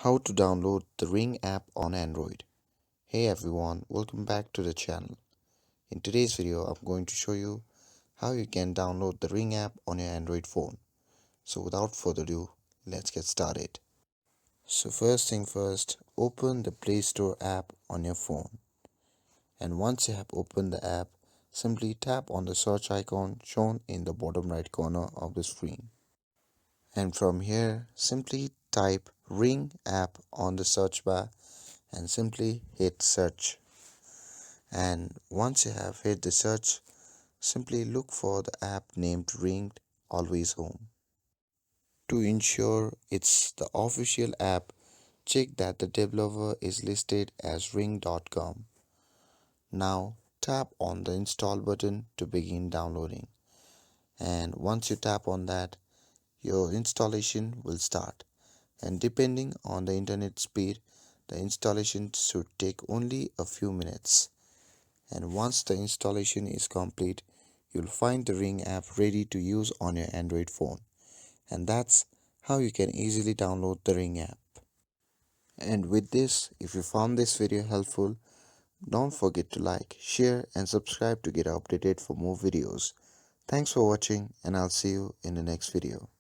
How to download the Ring app on Android. Hey everyone, welcome back to the channel. In today's video, I'm going to show you how you can download the Ring app on your Android phone. So without further ado, let's get started. So first thing first, open the Play Store app on your phone. And once you have opened the app, simply tap on the search icon shown in the bottom right corner of the screen. And from here, simply type Ring app on the search bar and simply hit search. And once you have hit the search, simply look for the app named Ring Always Home. To ensure it's the official app, check that the developer is listed as ring.com. Now tap on the install button to begin downloading. And once you tap on that, your installation will start. And depending on the internet speed, the installation should take only a few minutes. And once the installation is complete, you'll find the Ring app ready to use on your Android phone. And that's how you can easily download the Ring app. And with this, if you found this video helpful, don't forget to like, share and subscribe to get updated for more videos. Thanks for watching and I'll see you in the next video.